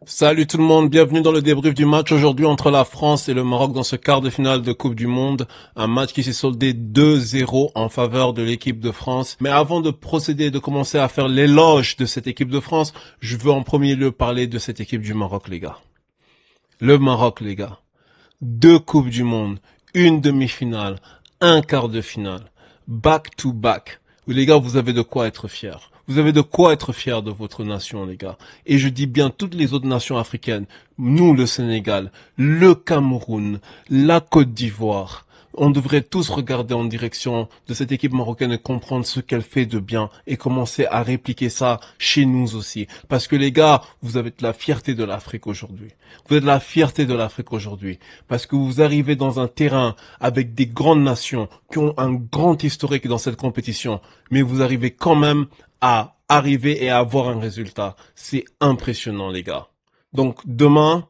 Salut tout le monde, bienvenue dans le débrief du match aujourd'hui entre la France et le Maroc dans ce quart de finale de Coupe du Monde. Un match qui s'est soldé 2-0 en faveur de l'équipe de France. Mais avant de procéder et de commencer à faire l'éloge de cette équipe de France, je veux en premier lieu parler de cette équipe du Maroc, les gars. Le Maroc, les gars. Deux Coupes du Monde, une demi-finale, un quart de finale, back to back. Les gars, vous avez de quoi être fiers. Vous avez de quoi être fiers de votre nation, les gars. Et je dis bien toutes les autres nations africaines. Nous, le Sénégal, le Cameroun, la Côte d'Ivoire. On devrait tous regarder en direction de cette équipe marocaine et comprendre ce qu'elle fait de bien et commencer à répliquer ça chez nous aussi. Parce que les gars, vous avez de la fierté de l'Afrique aujourd'hui. Vous êtes la fierté de l'Afrique aujourd'hui. Parce que vous arrivez dans un terrain avec des grandes nations qui ont un grand historique dans cette compétition. Mais vous arrivez quand même à arriver et à avoir un résultat. C'est impressionnant, les gars. Donc, demain,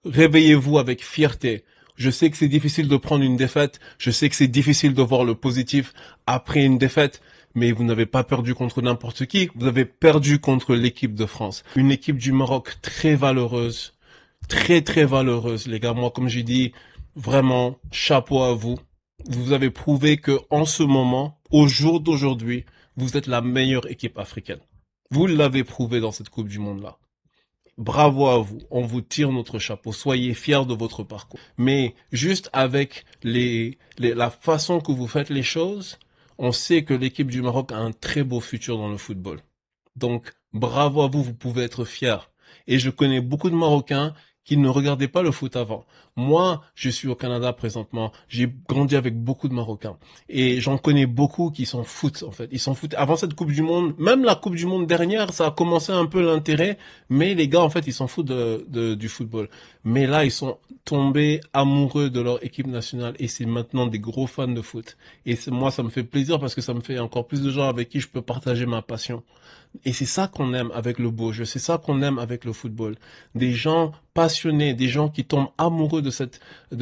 réveillez-vous avec fierté. Je sais que c'est difficile de prendre une défaite. Je sais que c'est difficile de voir le positif après une défaite. Mais vous n'avez pas perdu contre n'importe qui. Vous avez perdu contre l'équipe de France. Une équipe du Maroc très valeureuse. Très, très valeureuse, les gars. Moi, comme j'ai dit, vraiment, chapeau à vous. Vous avez prouvé que, en ce moment, au jour d'aujourd'hui, vous êtes la meilleure équipe africaine. Vous l'avez prouvé dans cette Coupe du Monde-là. Bravo à vous, on vous tire notre chapeau, soyez fiers de votre parcours. Mais juste avec la façon que vous faites les choses, on sait que l'équipe du Maroc a un très beau futur dans le football. Donc, bravo à vous, vous pouvez être fiers. Et je connais beaucoup de Marocains qui ne regardaient pas le foot avant. Moi, je suis au Canada présentement. J'ai grandi avec beaucoup de Marocains. Et j'en connais beaucoup qui s'en foutent, en fait. Ils s'en foutent. Avant cette Coupe du Monde, même la Coupe du Monde dernière, ça a commencé un peu l'intérêt. Mais les gars, en fait, ils s'en foutent du football. Mais là, ils sont tombés amoureux de leur équipe nationale. Et c'est maintenant des gros fans de foot. Et moi, ça me fait plaisir parce que ça me fait encore plus de gens avec qui je peux partager ma passion. Et c'est ça qu'on aime avec le beau jeu, c'est ça qu'on aime avec le football. Des gens passionnés, des gens qui tombent amoureux de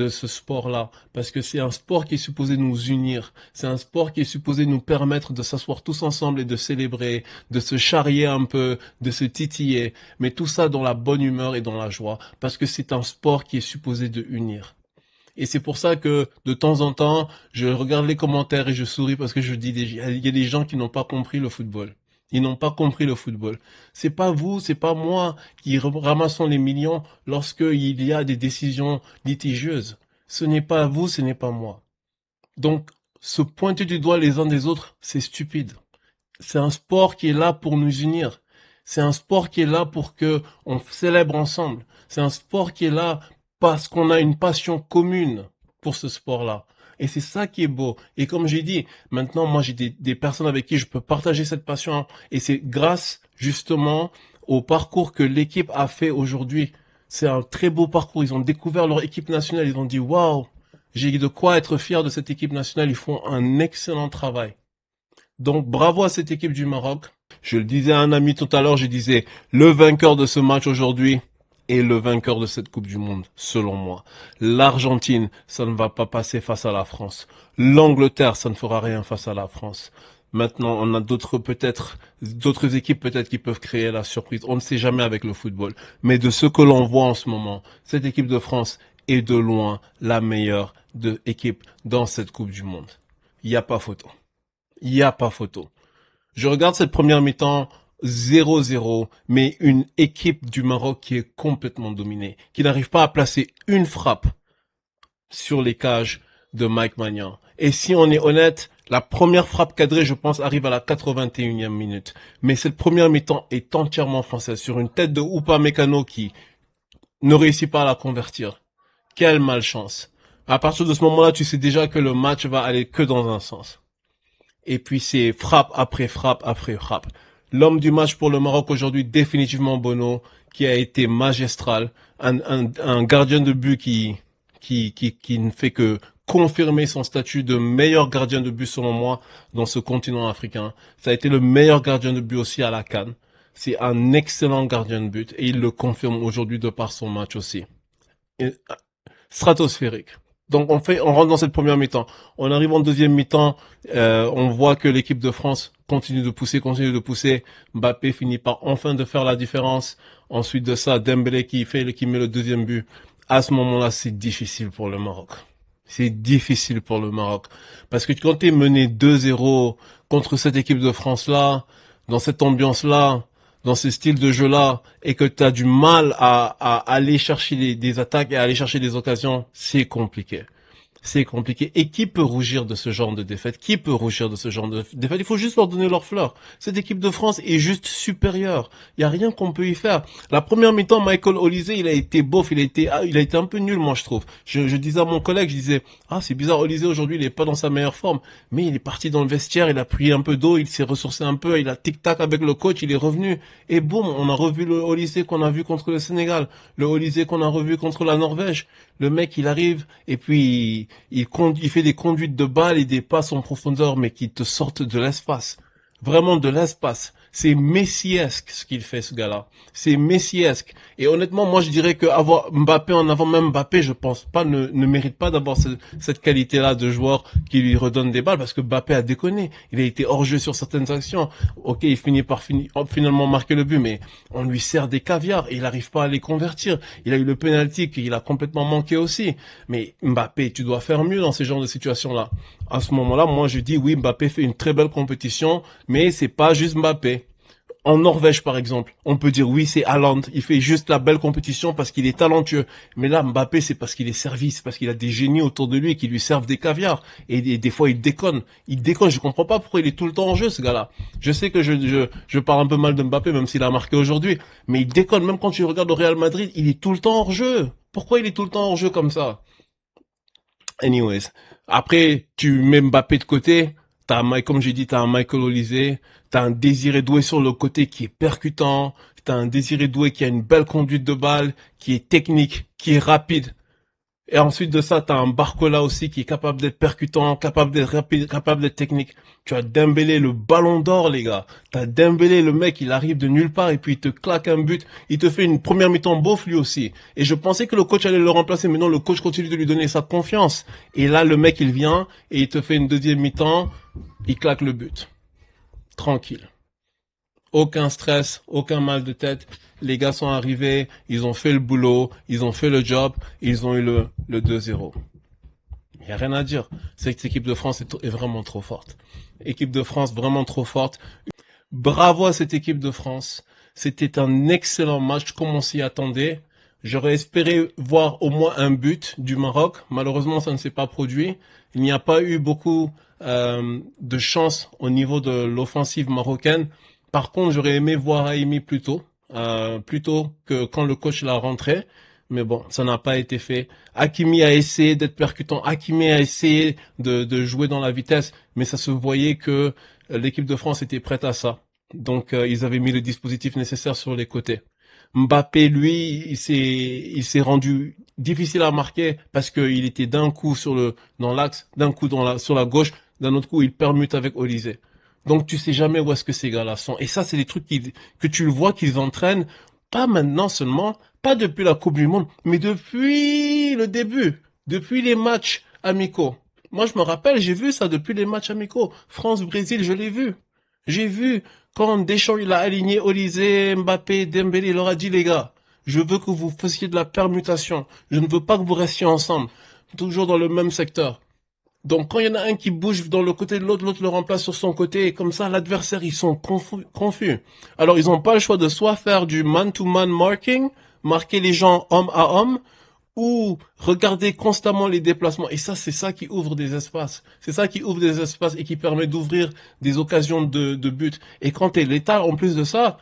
ce sport-là. Parce que c'est un sport qui est supposé nous unir. C'est un sport qui est supposé nous permettre de s'asseoir tous ensemble et de célébrer, de se charrier un peu, de se titiller. Mais tout ça dans la bonne humeur et dans la joie. Parce que c'est un sport qui est supposé de unir. Et c'est pour ça que de temps en temps, je regarde les commentaires et je souris parce que je dis, il y a des gens qui n'ont pas compris le football. Ils n'ont pas compris le football. C'est pas vous, c'est pas moi qui ramassons les millions lorsqu'il y a des décisions litigieuses. Ce n'est pas vous, ce n'est pas moi. Donc, se pointer du doigt les uns des autres, c'est stupide. C'est un sport qui est là pour nous unir. C'est un sport qui est là pour que on célèbre ensemble. C'est un sport qui est là parce qu'on a une passion commune pour ce sport-là. Et c'est ça qui est beau. Et comme j'ai dit, maintenant, moi, j'ai des personnes avec qui je peux partager cette passion. Et c'est grâce, justement, au parcours que l'équipe a fait aujourd'hui. C'est un très beau parcours. Ils ont découvert leur équipe nationale. Ils ont dit, waouh, j'ai de quoi être fier de cette équipe nationale. Ils font un excellent travail. Donc bravo à cette équipe du Maroc. Je le disais à un ami tout à l'heure, je disais le vainqueur de ce match aujourd'hui est le vainqueur de cette Coupe du Monde, selon moi. L'Argentine, ça ne va pas passer face à la France. L'Angleterre, ça ne fera rien face à la France. Maintenant, on a d'autres équipes peut-être qui peuvent créer la surprise. On ne sait jamais avec le football. Mais de ce que l'on voit en ce moment, cette équipe de France est de loin la meilleure équipe dans cette Coupe du Monde. Il n'y a pas photo. Il n'y a pas photo. Je regarde cette première mi-temps 0-0, mais une équipe du Maroc qui est complètement dominée, qui n'arrive pas à placer une frappe sur les cages de Mike Maignan. Et si on est honnête, la première frappe cadrée, je pense, arrive à la 81e minute. Mais cette première mi-temps est entièrement française, sur une tête de Upamecano qui ne réussit pas à la convertir. Quelle malchance. À partir de ce moment-là, tu sais déjà que le match va aller que dans un sens. Et puis c'est frappe après frappe après frappe. L'homme du match pour le Maroc aujourd'hui, définitivement Bono, qui a été magistral. Un gardien de but qui ne fait que confirmer son statut de meilleur gardien de but selon moi dans ce continent africain. Ça a été le meilleur gardien de but aussi à la CAN. C'est un excellent gardien de but et il le confirme aujourd'hui de par son match aussi. Et, stratosphérique. Donc on rentre dans cette première mi-temps. On arrive en deuxième mi-temps, on voit que l'équipe de France continue de pousser, continue de pousser. Mbappé finit par enfin de faire la différence. Ensuite de ça, Dembélé qui met le deuxième but. À ce moment-là, c'est difficile pour le Maroc. C'est difficile pour le Maroc. Parce que quand tu es mené 2-0 contre cette équipe de France-là, dans cette ambiance-là, dans ce style de jeu-là, et que tu as du mal à aller chercher des attaques et à aller chercher des occasions, c'est compliqué. C'est compliqué. Et qui peut rougir de ce genre de défaite? Qui peut rougir de ce genre de défaite? Il faut juste leur donner leurs fleurs. Cette équipe de France est juste supérieure. Il y a rien qu'on peut y faire. La première mi-temps, Michael Olise, il a été bof, il a été un peu nul, moi, je trouve. Je disais à mon collègue, je disais, c'est bizarre, Olise, aujourd'hui, il est pas dans sa meilleure forme. Mais il est parti dans le vestiaire, il a pris un peu d'eau, il s'est ressourcé un peu, il a tic-tac avec le coach, il est revenu. Et boum, on a revu le Olise qu'on a vu contre le Sénégal. Le Olise qu'on a revu contre la Norvège. Le mec, il arrive, et puis, il fait des conduites de balles et des passes en profondeur, mais qui te sortent de l'espace. Vraiment de l'espace. C'est messiesque ce qu'il fait, ce gars-là. C'est messiesque. Et honnêtement, moi, je dirais que avoir Mbappé en avant, même Mbappé, je pense pas, ne mérite pas d'avoir cette qualité-là de joueur qui lui redonne des balles, parce que Mbappé a déconné. Il a été hors jeu sur certaines actions. Ok, il finit par finalement marquer le but, mais on lui sert des caviars et il n'arrive pas à les convertir. Il a eu le penalty qu'il a complètement manqué aussi. Mais Mbappé, tu dois faire mieux dans ces genres de situations-là. À ce moment-là, moi, je dis oui, Mbappé fait une très belle compétition, mais c'est pas juste Mbappé. En Norvège, par exemple, on peut dire oui, c'est Haaland. Il fait juste la belle compétition parce qu'il est talentueux. Mais là, Mbappé, c'est parce qu'il est servi, c'est parce qu'il a des génies autour de lui qui lui servent des caviars. Et des fois, il déconne. Il déconne. Je comprends pas pourquoi il est tout le temps en jeu, ce gars-là. Je sais que je parle un peu mal de Mbappé, même s'il a marqué aujourd'hui. Mais il déconne. Même quand tu regardes au Real Madrid, il est tout le temps hors jeu. Pourquoi il est tout le temps hors jeu comme ça? Anyways. Après, tu mets Mbappé de côté. Comme j'ai dit, t'as un Michael Olise. T'as un Désiré Doué sur le côté qui est percutant. T'as un Désiré Doué qui a une belle conduite de balle, qui est technique, qui est rapide. Et ensuite de ça, t'as un Barcola aussi qui est capable d'être percutant, capable d'être rapide, capable d'être technique. Tu as Dembélé, le ballon d'or, les gars. T'as Dembélé, le mec, il arrive de nulle part et puis il te claque un but. Il te fait une première mi-temps bof lui aussi. Et je pensais que le coach allait le remplacer, mais non, le coach continue de lui donner sa confiance. Et là, le mec, il vient et il te fait une deuxième mi-temps. Il claque le but. Tranquille. Aucun stress, aucun mal de tête. Les gars sont arrivés, ils ont fait le boulot, ils ont fait le job, ils ont eu le 2-0. Il n'y a rien à dire. Cette équipe de France est vraiment trop forte. Équipe de France vraiment trop forte. Bravo à cette équipe de France. C'était un excellent match comme on s'y attendait. J'aurais espéré voir au moins un but du Maroc. Malheureusement, ça ne s'est pas produit. Il n'y a pas eu beaucoup de chance au niveau de l'offensive marocaine. Par contre, j'aurais aimé voir Haïmi plus tôt que quand le coach l'a rentré. Mais bon, ça n'a pas été fait. Hakimi a essayé d'être percutant. Hakimi a essayé de jouer dans la vitesse. Mais ça se voyait que l'équipe de France était prête à ça. Donc, ils avaient mis le dispositif nécessaire sur les côtés. Mbappé, lui, il s'est rendu difficile à marquer parce qu'il était d'un coup dans l'axe, d'un coup sur la gauche, d'un autre coup, il permute avec Olise. Donc, tu sais jamais où est-ce que ces gars-là sont. Et ça, c'est des trucs que tu le vois qu'ils entraînent, pas maintenant seulement, pas depuis la Coupe du Monde, mais depuis le début, depuis les matchs amicaux. Moi, je me rappelle, j'ai vu ça depuis les matchs amicaux. France-Brésil, je l'ai vu. J'ai vu quand Deschamps il a aligné Olise, Mbappé, Dembélé, il leur a dit les gars, je veux que vous fassiez de la permutation. Je ne veux pas que vous restiez ensemble, toujours dans le même secteur. Donc quand il y en a un qui bouge dans le côté de l'autre, l'autre le remplace sur son côté, et comme ça l'adversaire ils sont confus. Alors ils n'ont pas le choix de soit faire du man-to-man marking, marquer les gens homme à homme, ou regarder constamment les déplacements. Et ça, c'est ça qui ouvre des espaces. C'est ça qui ouvre des espaces et qui permet d'ouvrir des occasions de but. Et quand t'es l'état, en plus de ça,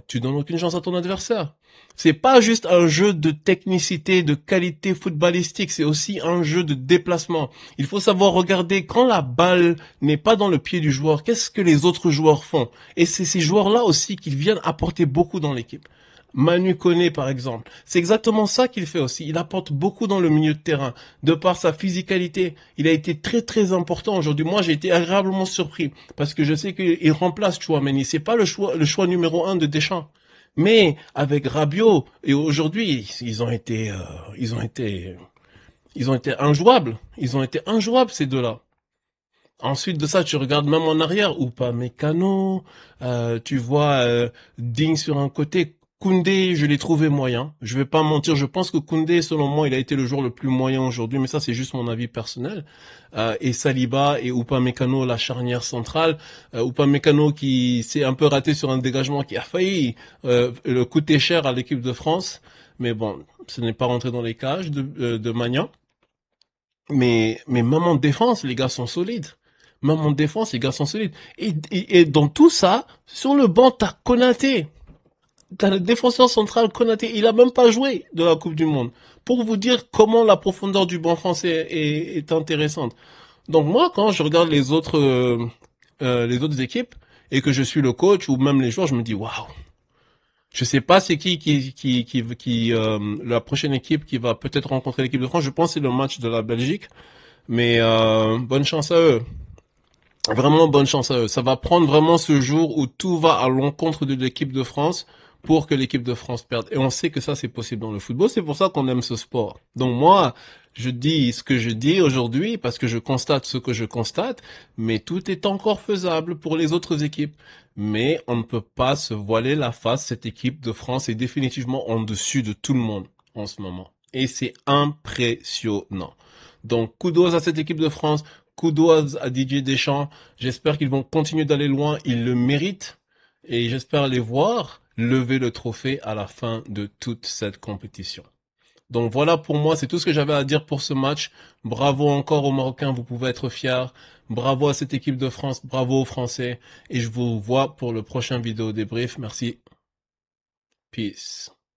tu donnes aucune chance à ton adversaire. C'est pas juste un jeu de technicité, de qualité footballistique, c'est aussi un jeu de déplacement. Il faut savoir regarder quand la balle n'est pas dans le pied du joueur, qu'est-ce que les autres joueurs font. Et c'est ces joueurs-là aussi qui viennent apporter beaucoup dans l'équipe. Manu Koné, par exemple. C'est exactement ça qu'il fait aussi. Il apporte beaucoup dans le milieu de terrain. De par sa physicalité, il a été très très important aujourd'hui. Moi, j'ai été agréablement surpris parce que je sais qu'il remplace Chouameni. C'est pas le choix numéro 1 de Deschamps. Mais avec Rabiot et aujourd'hui, ils ont été Ils ont été injouables. Ils ont été injouables, ces deux-là. Ensuite de ça, tu regardes même en arrière, ou pas Mécano, tu vois Digne sur un côté. Koundé, je l'ai trouvé moyen. Je vais pas mentir, je pense que Koundé, selon moi, il a été le joueur le plus moyen aujourd'hui, mais ça c'est juste mon avis personnel. Et Saliba et Upamecano, la charnière centrale. Upamecano qui s'est un peu raté sur un dégagement qui a failli le coûter cher à l'équipe de France, mais bon, ce n'est pas rentré dans les cages de Magnan. Mais même en défense, les gars sont solides. Même en défense, les gars sont solides. Et dans tout ça, sur le banc, t'as Konaté. T'as le défenseur central Konaté. Il a même pas joué de la Coupe du Monde. Pour vous dire comment la profondeur du banc français est intéressante. Donc moi, quand je regarde les autres équipes et que je suis le coach ou même les joueurs, je me dis waouh. Je sais pas c'est qui la prochaine équipe qui va peut-être rencontrer l'équipe de France. Je pense que c'est le match de la Belgique. Mais bonne chance à eux. Vraiment bonne chance à eux. Ça va prendre vraiment ce jour où tout va à l'encontre de l'équipe de France pour que l'équipe de France perde. Et on sait que ça, c'est possible dans le football. C'est pour ça qu'on aime ce sport. Donc moi, je dis ce que je dis aujourd'hui parce que je constate ce que je constate, mais tout est encore faisable pour les autres équipes. Mais on ne peut pas se voiler la face. Cette équipe de France est définitivement en dessus de tout le monde en ce moment. Et c'est impressionnant. Donc, kudos à cette équipe de France. Kudos à Didier Deschamps. J'espère qu'ils vont continuer d'aller loin. Ils le méritent. Et j'espère les voir lever le trophée à la fin de toute cette compétition. Donc voilà pour moi, c'est tout ce que j'avais à dire pour ce match. Bravo encore aux Marocains, vous pouvez être fiers. Bravo à cette équipe de France, bravo aux Français. Et je vous vois pour le prochain vidéo débrief. Merci. Peace.